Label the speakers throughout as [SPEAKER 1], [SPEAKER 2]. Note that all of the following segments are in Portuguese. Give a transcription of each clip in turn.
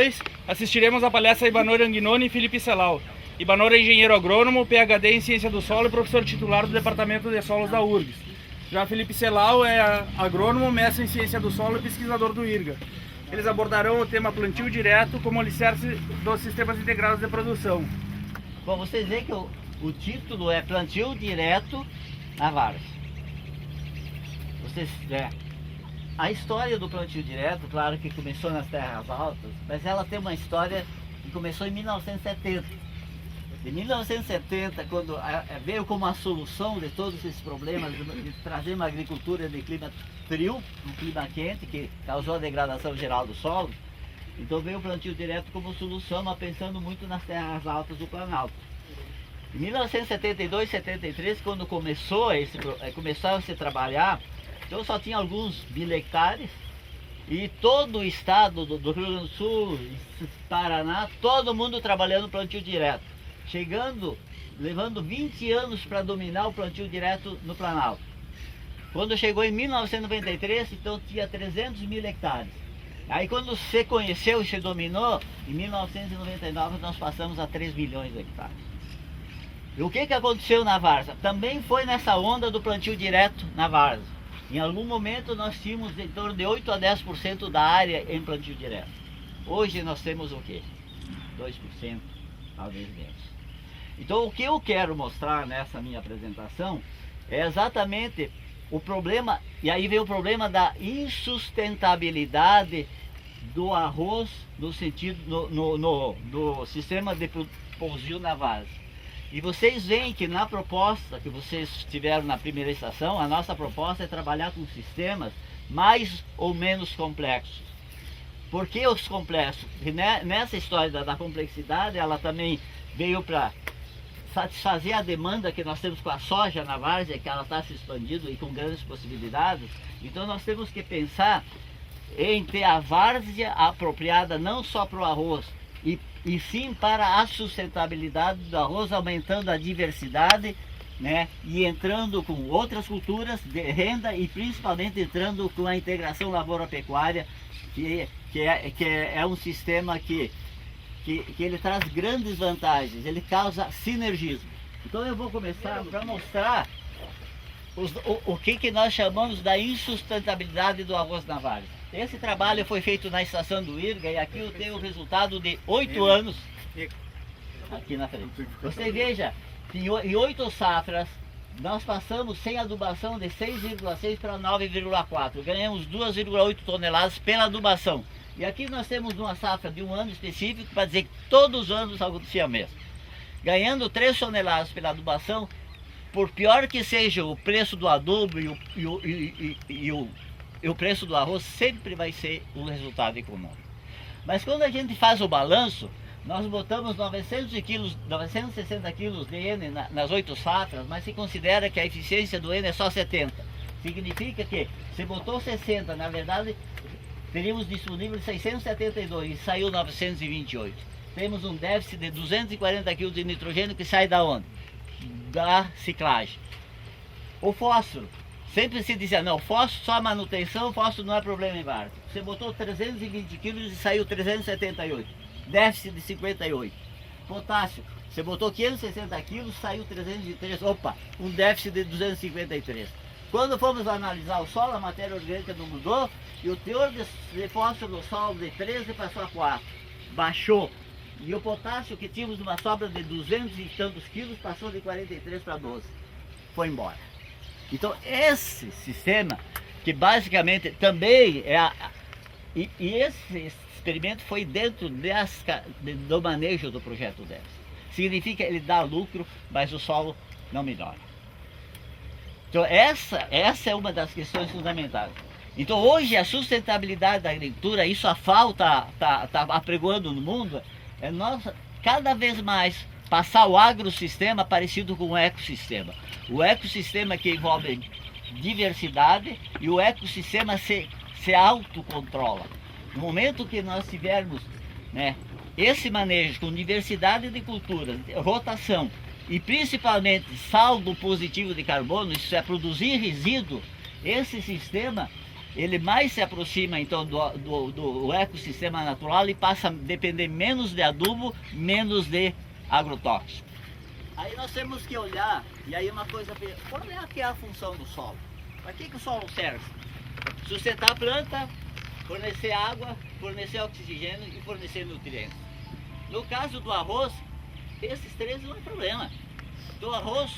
[SPEAKER 1] 2, assistiremos a palestra Ibanor Anguinoni e Felipe Celal. Ibanor é engenheiro agrônomo, PhD em Ciência do Solo e professor titular do Departamento de Solos da URGS. Já Felipe Celal é agrônomo, mestre em Ciência do Solo e pesquisador do IRGA. Eles abordarão o tema plantio direto como alicerce dos sistemas integrados de produção.
[SPEAKER 2] Bom, vocês veem que o título é Plantio Direto na Várzea. A história do plantio direto, claro que começou nas terras altas, mas ela tem uma história que começou em 1970. De 1970, quando veio como a solução de todos esses problemas de trazer uma agricultura de clima frio, um clima quente, que causou a degradação geral do solo, então veio o plantio direto como solução, mas pensando muito nas terras altas do Planalto. Em 1972, 73, quando começou a se trabalhar, então só tinha alguns 1000 hectares e todo o estado do Rio Grande do Sul, Paraná, todo mundo trabalhando plantio direto. Levando 20 anos para dominar o plantio direto no Planalto. Quando chegou em 1993, então tinha 300.000 hectares. Aí quando se conheceu e se dominou, em 1999 nós passamos a 3 milhões de hectares. E o que aconteceu na várzea? Também foi nessa onda do plantio direto na várzea. Em algum momento nós tínhamos em torno de 8 a 10% da área em plantio direto. Hoje nós temos o quê? 2%, talvez menos. Então o que eu quero mostrar nessa minha apresentação é exatamente o problema, e aí vem o problema da insustentabilidade do arroz no sentido no sistema de pousio na várzea. E vocês veem que na proposta que vocês tiveram na primeira estação, a nossa proposta é trabalhar com sistemas mais ou menos complexos. Por que os complexos? Porque nessa história da complexidade, ela também veio para satisfazer a demanda que nós temos com a soja na várzea, que ela está se expandindo e com grandes possibilidades. Então nós temos que pensar em ter a várzea apropriada não só para o arroz, e sim para a sustentabilidade do arroz, aumentando a diversidade, né, e entrando com outras culturas de renda e principalmente entrando com a integração lavoura-pecuária, que é um sistema que ele traz grandes vantagens, ele causa sinergismo. Então eu vou começar para mostrar o que nós chamamos da insustentabilidade do arroz na várzea. Esse trabalho foi feito na estação do IRGA e aqui eu tenho o resultado de 8 anos aqui na frente. Você veja que em 8 safras nós passamos sem adubação de 6,6 para 9,4. Ganhamos 2,8 toneladas pela adubação. E aqui nós temos uma safra de um ano específico para dizer que todos os anos acontecia mesmo. Ganhando 3 toneladas pela adubação, por pior que seja o preço do adubo e o preço do arroz, sempre vai ser um resultado econômico. Mas quando a gente faz o balanço, nós botamos 960 quilos de N nas 8 safras, mas se considera que a eficiência do N é só 70. Significa que se botou 60, na verdade teríamos disponível 672 e saiu 928. Temos um déficit de 240 kg de nitrogênio que sai da onde? Da ciclagem. O fósforo, sempre se dizia, não, fósforo só manutenção, fósforo não é problema em várzea. Você botou 320 kg e saiu 378, déficit de 58. Potássio, você botou 560 kg, saiu 303, opa, um déficit de 253. Quando fomos analisar o solo, a matéria orgânica não mudou e o teor de fósforo no solo de 13 passou a 4, baixou. E o potássio que tínhamos numa sobra de 200 e tantos quilos passou de 43 para 12, foi embora. Então esse sistema, que basicamente também é e esse experimento foi dentro do manejo do projeto 10. Significa ele dá lucro, mas o solo não melhora. Então essa é uma das questões fundamentais. Então hoje a sustentabilidade da agricultura, isso a FAO tá apregoando no mundo, é nós cada vez mais passar o agrossistema parecido com o ecossistema. O ecossistema que envolve diversidade e o ecossistema se autocontrola. No momento que nós tivermos, né, esse manejo com diversidade de culturas, rotação e principalmente saldo positivo de carbono, isso é produzir resíduo, esse sistema ele mais se aproxima então do ecossistema natural e passa a depender menos de adubo, menos de agrotóxico. Aí nós temos que olhar, e aí uma coisa, qual é que é a função do solo? Para que o solo serve? Sustentar a planta, fornecer água, fornecer oxigênio e fornecer nutrientes. No caso do arroz, esses três não é problema. Do arroz,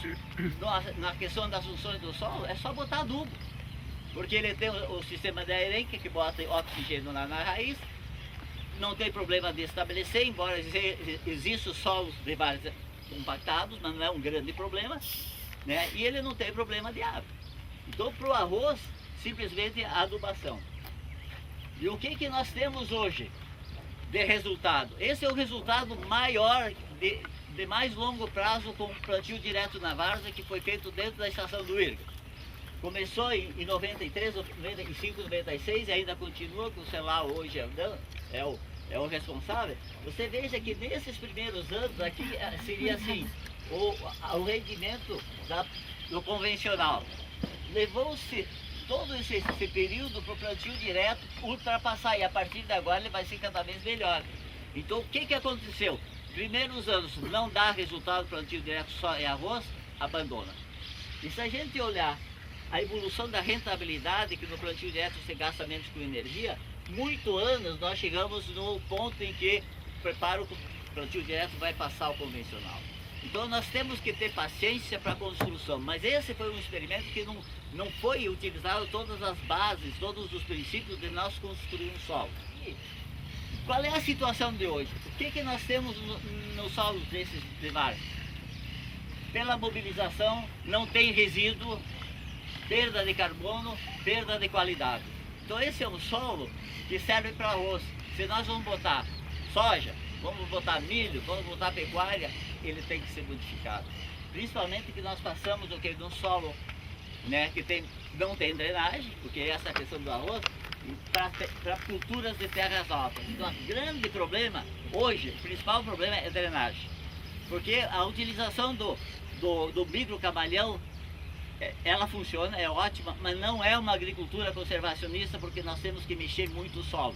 [SPEAKER 2] na questão das funções do solo, é só botar adubo. Porque ele tem o sistema de aerenque que bota oxigênio lá na raiz, não tem problema de estabelecer, embora existam solos de vários compactados, mas não é um grande problema, né? E ele não tem problema de água. Então, para o arroz, simplesmente a adubação. E o que nós temos hoje de resultado? Esse é o resultado maior de mais longo prazo com o plantio direto na várzea que foi feito dentro da estação do IRGA. Começou em 93, 95, 96 e ainda continua com o Celau hoje é o responsável. Você veja que nesses primeiros anos aqui seria assim, o rendimento do convencional. Levou-se todo esse período para o plantio direto ultrapassar e a partir de agora ele vai ser cada vez melhor. Então o que aconteceu? Primeiros anos não dá resultado plantio direto só em arroz, abandona. E se a gente olhar a evolução da rentabilidade, que no plantio direto você gasta menos com energia, muitos anos nós chegamos no ponto em que prepara o plantio direto vai passar o convencional. Então nós temos que ter paciência para a construção, mas esse foi um experimento que não foi utilizado todas as bases, todos os princípios de nós construir um solo. E qual é a situação de hoje? O que nós temos no solo desses de várzea? Pela mobilização, não tem resíduo, perda de carbono, perda de qualidade. Então esse é um solo que serve para arroz. Se nós vamos botar soja, vamos botar milho, vamos botar pecuária, ele tem que ser modificado. Principalmente que nós passamos de um solo, né, que não tem drenagem, porque essa é a questão do arroz, para culturas de terras altas. Então o grande problema hoje, o principal problema é drenagem. Porque a utilização do micro camalhão, ela funciona, é ótima, mas não é uma agricultura conservacionista, porque nós temos que mexer muito o solo.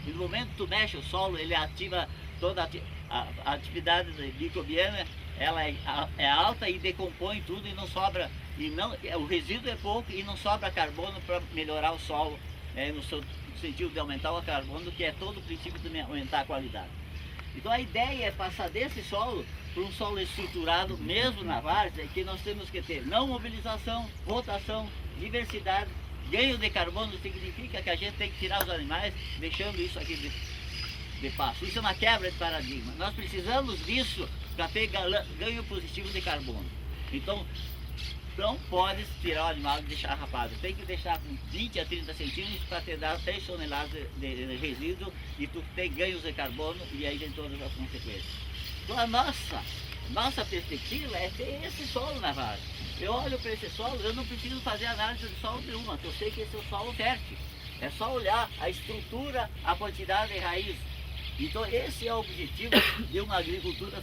[SPEAKER 2] E no momento que tu mexe o solo, ele ativa toda a atividade microbiana, ela é alta e decompõe tudo e não sobra, o resíduo é pouco e não sobra carbono para melhorar o solo, no sentido de aumentar o carbono, que é todo o princípio de aumentar a qualidade. Então a ideia é passar desse solo para um solo estruturado, mesmo na várzea, que nós temos que ter não mobilização, rotação, diversidade, ganho de carbono significa que a gente tem que tirar os animais, deixando isso aqui de pasto. Isso é uma quebra de paradigma. Nós precisamos disso para ter ganho positivo de carbono. Então, não pode tirar o animal e deixar rapado. Tem que deixar com 20 a 30 centímetros para te dar 3 toneladas de resíduo e tu tem ganhos de carbono e aí vem todas as consequências. Então a nossa perspectiva é ter esse solo na várzea. Eu olho para esse solo, eu não preciso fazer análise de solo nenhuma, eu sei que esse é o solo fértil. É só olhar a estrutura, a quantidade de raiz. Então esse é o objetivo de uma agricultura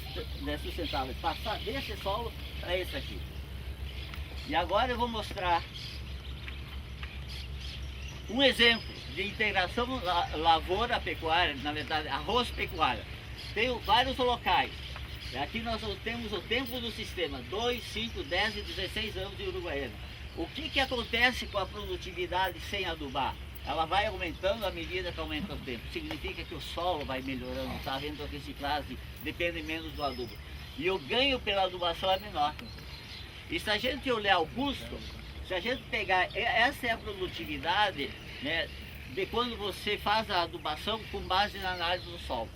[SPEAKER 2] sustentável, passar desse solo para esse aqui. E agora eu vou mostrar um exemplo de integração lavoura-pecuária, na verdade arroz-pecuária. Tem vários locais. Aqui nós temos o tempo do sistema, 2, 5, 10 e 16 anos de Uruguaiana. O que acontece com a produtividade sem adubar? Ela vai aumentando à medida que aumenta o tempo. Significa que o solo vai melhorando, está havendo a reciclagem, depende menos do adubo. E o ganho pela adubação é menor. E se a gente olhar o custo, se a gente pegar, essa é a produtividade, né, de quando você faz a adubação com base na análise do solo.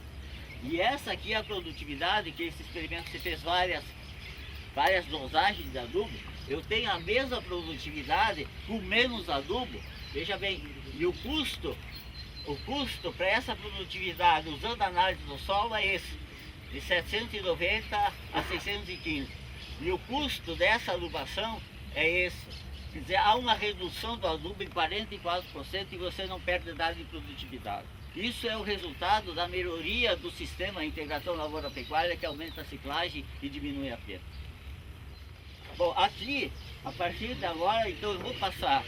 [SPEAKER 2] E essa aqui é a produtividade, que esse experimento se fez várias dosagens de adubo. Eu tenho a mesma produtividade com menos adubo, veja bem, e o custo para essa produtividade usando a análise do solo é esse, de 790 a 615. E o custo dessa adubação é esse. Quer dizer, há uma redução do adubo em 44% e você não perde nada de produtividade. Isso é o resultado da melhoria do sistema de integração lavoura-pecuária, que aumenta a ciclagem e diminui a perda. Bom, aqui, a partir de agora, então eu vou passar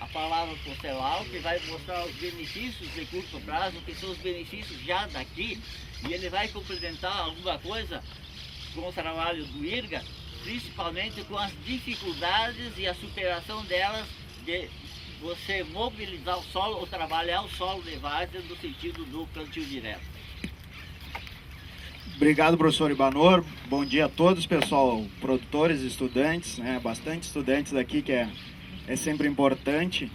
[SPEAKER 2] a palavra para o Celal, que vai mostrar os benefícios de curto prazo, que são os benefícios já daqui, e ele vai complementar alguma coisa com o trabalho do IRGA, principalmente com as dificuldades e a superação delas de você mobilizar o solo ou trabalhar o solo de várzea no sentido do plantio direto.
[SPEAKER 3] Obrigado, professor Ibanor. Bom dia a todos, pessoal, produtores, estudantes, bastante estudantes aqui, que é sempre importante.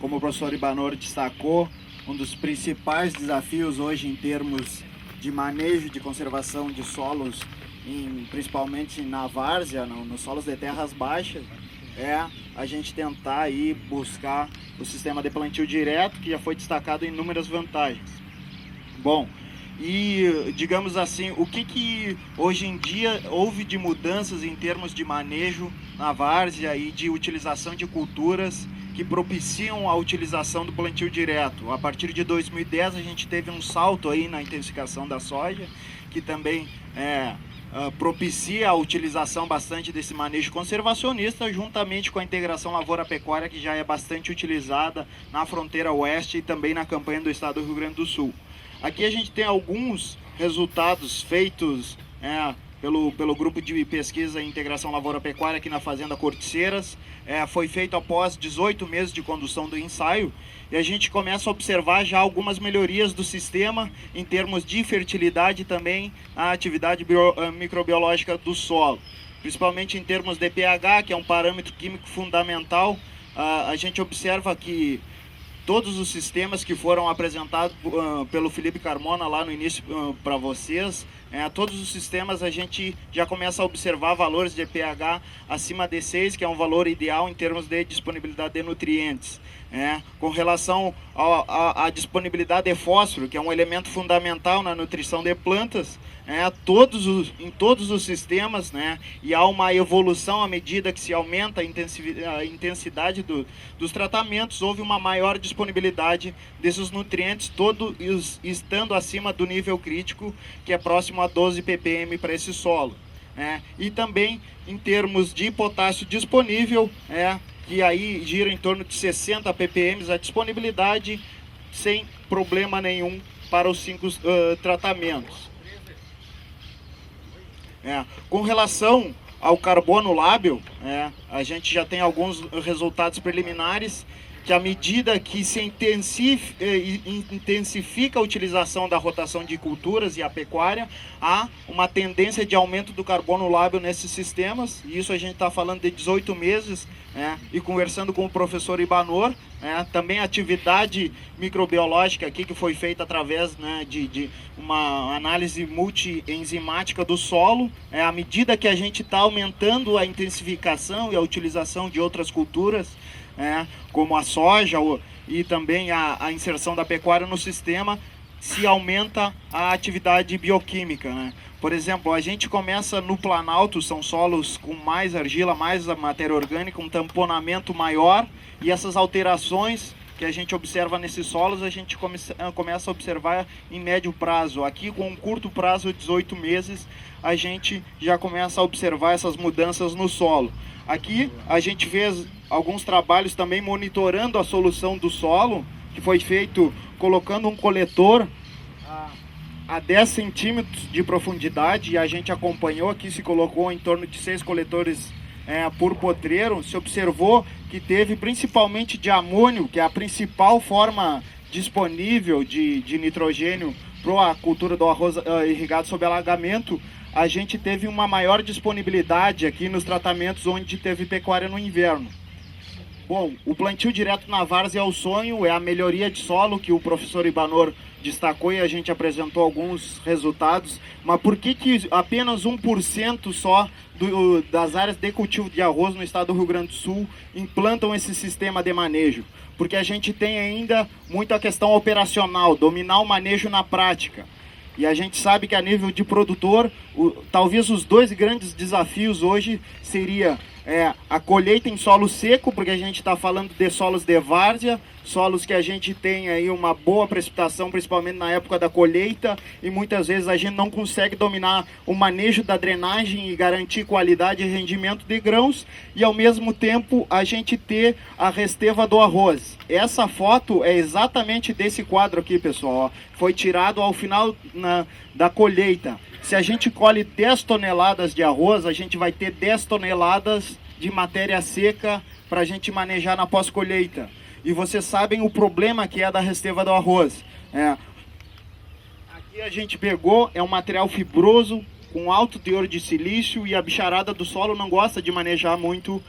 [SPEAKER 3] Como o professor Ibanor destacou, um dos principais desafios hoje em termos de manejo de conservação de solos, principalmente na várzea, nos solos de terras baixas, é a gente tentar aí buscar o sistema de plantio direto, que já foi destacado em inúmeras vantagens. Bom, e digamos assim, o que hoje em dia houve de mudanças em termos de manejo na várzea e de utilização de culturas que propiciam a utilização do plantio direto? A partir de 2010 a gente teve um salto aí na intensificação da soja, que também propicia a utilização bastante desse manejo conservacionista, juntamente com a integração lavoura-pecuária, que já é bastante utilizada na fronteira oeste e também na campanha do estado do Rio Grande do Sul. Aqui a gente tem alguns resultados feitos pelo grupo de pesquisa e integração lavoura-pecuária aqui na Fazenda Corticeiras. Foi feito após 18 meses de condução do ensaio, e a gente começa a observar já algumas melhorias do sistema em termos de fertilidade e também a atividade microbiológica do solo, principalmente em termos de pH, que é um parâmetro químico fundamental. A gente observa que todos os sistemas que foram apresentados pelo Felipe Carmona lá no início para vocês, todos os sistemas a gente já começa a observar valores de pH acima de 6, que é um valor ideal em termos de disponibilidade de nutrientes. Com relação à disponibilidade de fósforo, que é um elemento fundamental na nutrição de plantas, em todos os sistemas, e há uma evolução à medida que se aumenta a intensidade dos tratamentos, houve uma maior disponibilidade desses nutrientes, todos estando acima do nível crítico, que é próximo a 12 ppm para esse solo. E também em termos de potássio disponível, que aí gira em torno de 60 ppm a disponibilidade, sem problema nenhum para os 5 tratamentos. Com relação ao carbono lábil, a gente já tem alguns resultados preliminares, que à medida que se intensifica a utilização da rotação de culturas e a pecuária, há uma tendência de aumento do carbono lábil nesses sistemas, e isso a gente está falando de 18 meses, e conversando com o professor Ibanor, também a atividade microbiológica aqui que foi feita através de uma análise multienzimática do solo, à medida que a gente está aumentando a intensificação e a utilização de outras culturas, como a soja e também a inserção da pecuária no sistema, se aumenta a atividade bioquímica. Por exemplo, a gente começa no Planalto, são solos com mais argila, mais matéria orgânica, um tamponamento maior, e essas alterações que a gente observa nesses solos, a gente começa a observar em médio prazo. Aqui, com um curto prazo de 18 meses, a gente já começa a observar essas mudanças no solo. Aqui a gente fez alguns trabalhos também monitorando a solução do solo, que foi feito colocando um coletor a 10 centímetros de profundidade, e a gente acompanhou aqui, se colocou em torno de 6 coletores por potreiro. Se observou que teve principalmente de amônio, que é a principal forma disponível de nitrogênio para a cultura do arroz irrigado sob alagamento. A gente teve uma maior disponibilidade aqui nos tratamentos onde teve pecuária no inverno. Bom, o plantio direto na várzea é o sonho, é a melhoria de solo que o professor Ibanor destacou e a gente apresentou alguns resultados. Mas por que apenas 1% só das áreas de cultivo de arroz no estado do Rio Grande do Sul implantam esse sistema de manejo? Porque a gente tem ainda muita questão operacional, dominar o manejo na prática. E a gente sabe que a nível de produtor, talvez os 2 grandes desafios hoje seria a colheita em solo seco, porque a gente está falando de solos de várzea, solos que a gente tem aí uma boa precipitação, principalmente na época da colheita, e muitas vezes a gente não consegue dominar o manejo da drenagem e garantir qualidade e rendimento de grãos, e ao mesmo tempo a gente ter a resteva do arroz. Essa foto é exatamente desse quadro aqui, pessoal, ó. Foi tirado ao final da colheita. Se a gente colhe 10 toneladas de arroz, a gente vai ter 10 toneladas de matéria seca para a gente manejar na pós-colheita. E vocês sabem o problema que é da resteva do arroz. Aqui a gente pegou, é um material fibroso, com alto teor de silício, e a bicharada do solo não gosta de manejar muito,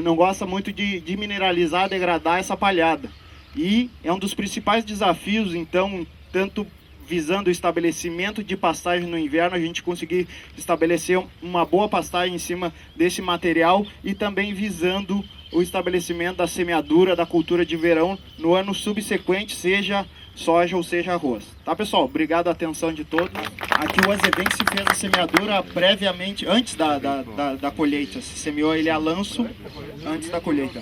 [SPEAKER 3] não gosta muito de mineralizar, degradar essa palhada. E é um dos principais desafios, então, tanto visando o estabelecimento de pastagem no inverno, a gente conseguir estabelecer uma boa pastagem em cima desse material, e também visando o estabelecimento da semeadura da cultura de verão no ano subsequente, seja soja ou seja arroz. Tá, pessoal? Obrigado a atenção de todos. Aqui o azedense fez a semeadura previamente, antes da colheita. Se semeou ele a lanço antes da colheita.